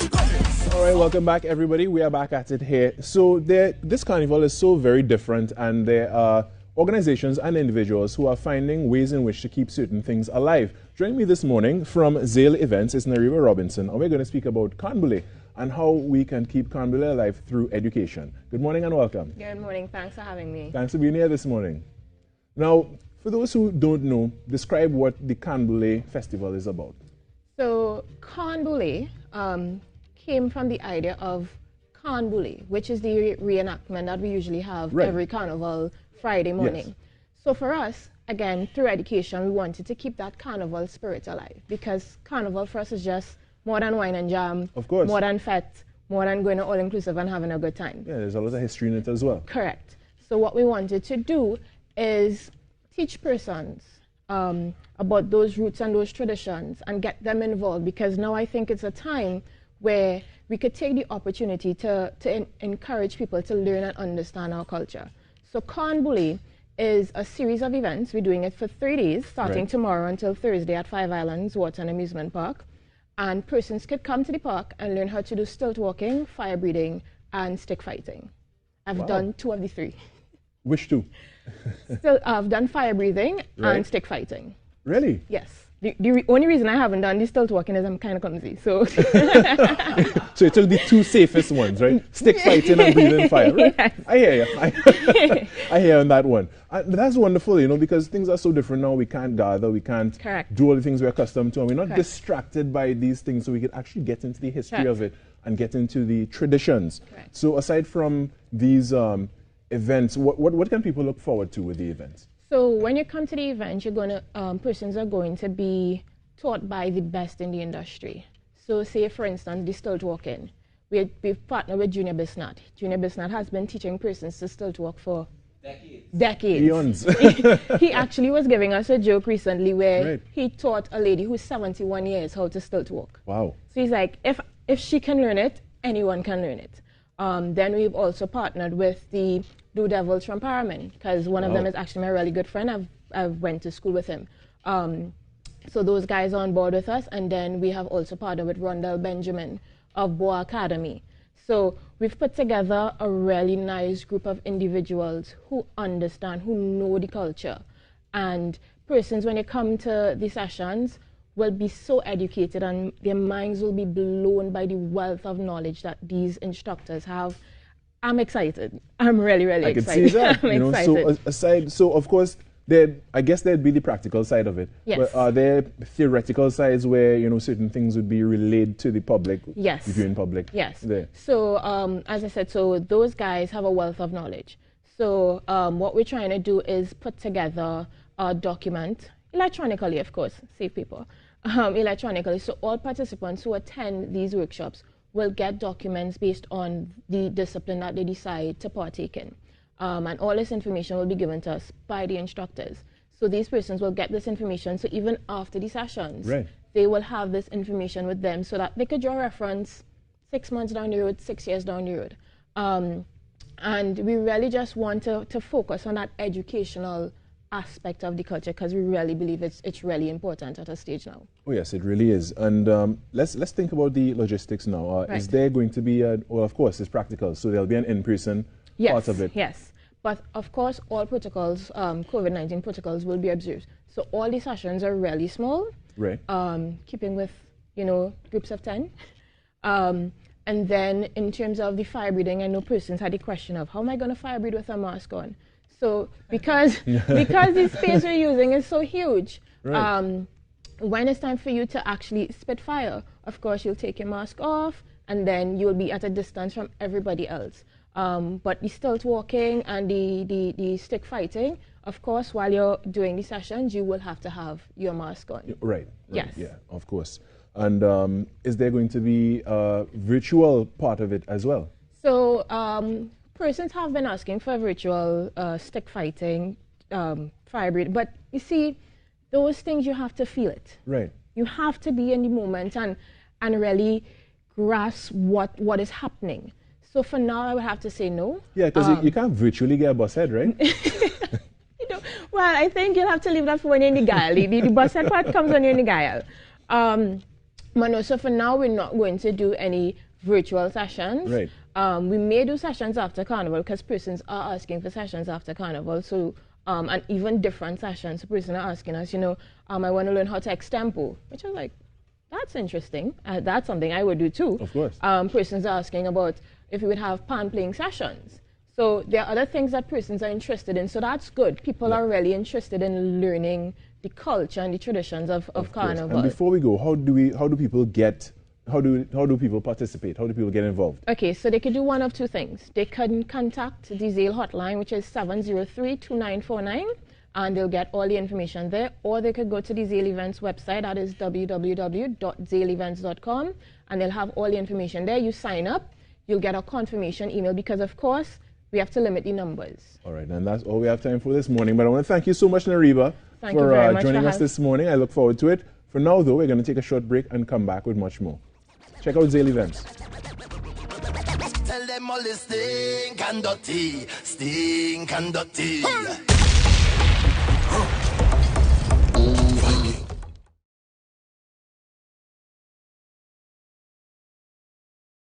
All right, welcome back, everybody. We are back at it here. So this carnival is so very different, and there are organizations and individuals who are finding ways in which to keep certain things alive. Joining me this morning from Zale Events is Nariva Robinson, and we're going to speak about Carnboulay and how we can keep Carnboulay alive through education. Good morning and welcome. Good morning. Thanks for having me. Thanks for being here this morning. Now, for those who don't know, describe what the Carnboulay Festival is about. So, Carnboulay came from the idea of Carnboulay, which is the reenactment that we usually have every Carnival Friday morning. Yes. So for us, again, through education, we wanted to keep that Carnival spirit alive, because Carnival for us is just more than wine and jam, of course, more than fete, more than going to all-inclusive and having a good time. Yeah, there's a lot of history in it as well. Correct. So what we wanted to do is teach persons about those roots and those traditions and get them involved, because now I think it's a time where we could take the opportunity to encourage people to learn and understand our culture. So Carnboulay is a series of events. We're doing it for 3 days, starting tomorrow until Thursday at Five Islands Water and Amusement Park. And persons could come to the park and learn how to do stilt walking, fire breathing, and stick fighting. I've done 2 of the 3. Which 2? So I've done fire breathing and stick fighting. Really? Yes. The only reason I haven't done the stilt walking is I'm kind of clumsy. So so you took the 2 safest ones, right? Stick fighting and breathing fire, right? Yes. I hear you. I hear on that one. But that's wonderful, you know, because things are so different now. We can't gather, we can't do all the things we're accustomed to, and we're not distracted by these things, so we can actually get into the history of it and get into the traditions. So aside from these events, what can people look forward to with the events? So when you come to the event, you're going to persons are going to be taught by the best in the industry. So say, for instance, the stilt walking. We've partnered with Junior Bisnat. Junior Bisnat has been teaching persons to stilt walk for decades. Eons. He actually was giving us a joke recently where he taught a lady who's 71 years how to stilt walk. Wow. So he's like, if she can learn it, anyone can learn it. Then we've also partnered with the Blue Devils from Paramin, because one of them is actually my really good friend. I've went to school with him. So those guys are on board with us. And then we have also partnered with Rondell Benjamin of Boa Academy. So we've put together a really nice group of individuals who understand, who know the culture. And persons, when you come to the sessions, will be so educated and their minds will be blown by the wealth of knowledge that these instructors have. I'm excited. I'm really, really excited. I can see that. I'm excited. So of course, I guess there'd be the practical side of it. Yes. But are there theoretical sides where, you know, certain things would be relayed to the public? Yes. If you're in public? Yes. There. So as I said, so those guys have a wealth of knowledge. So what we're trying to do is put together a document, electronically, of course, save people, electronically. So all participants who attend these workshops will get documents based on the discipline that they decide to partake in. And all this information will be given to us by the instructors. So these persons will get this information, so even after the sessions, they will have this information with them so that they could draw reference 6 months down the road, 6 years down the road. And we really just want to focus on that educational aspect of the culture, because we really believe it's really important at a stage now. Oh yes, it really is. And let's think about the logistics now. Is there going to be well, of course, it's practical, so there'll be an in-person part of it. Yes, but of course, all protocols, COVID-19 protocols, will be observed. So all the sessions are really small, keeping with, you know, groups of 10. And then in terms of the fire breathing, I know persons had the question of, how am I going to fire breathe with a mask on? So because the space we're using is so huge, when it's time for you to actually spit fire, of course you'll take your mask off and then you'll be at a distance from everybody else. But the stilt walking and the stick fighting, of course, while you're doing the sessions, you will have to have your mask on. Right. Yes. Yeah, of course. And is there going to be a virtual part of it as well? So persons have been asking for virtual stick fighting, fire breathing, but you see, those things you have to feel it. Right. You have to be in the moment and really grasp what is happening. So for now, I would have to say no. Yeah, because you can't virtually get a bus head, right? Well, I think you'll have to leave that for when you're in the guile. The bus head part comes when you're in the guile. Mano, so for now, we're not going to do any virtual sessions. Right. We may do sessions after Carnival because persons are asking for sessions after Carnival. So, and even different sessions. So persons are asking us, I want to learn how to extempo, which is like, that's interesting. That's something I would do too. Of course. Persons are asking about if we would have pan playing sessions. So there are other things that persons are interested in. So that's good. People are really interested in learning the culture and the traditions of Carnival. And before we go, how do people participate? How do people get involved? Okay, so they could do one of two things. They can contact the Zale hotline, which is 703-2949, and they'll get all the information there. Or they could go to the Zale Events website, that is www.zaleevents.com, and they'll have all the information there. You sign up, you'll get a confirmation email because, of course, we have to limit the numbers. All right, and that's all we have time for this morning. But I want to thank you so much, Nariba, for joining us this morning. I look forward to it. For now, though, we're going to take a short break and come back with much more. Check out Zale Events. Tell them all this stink and dirty.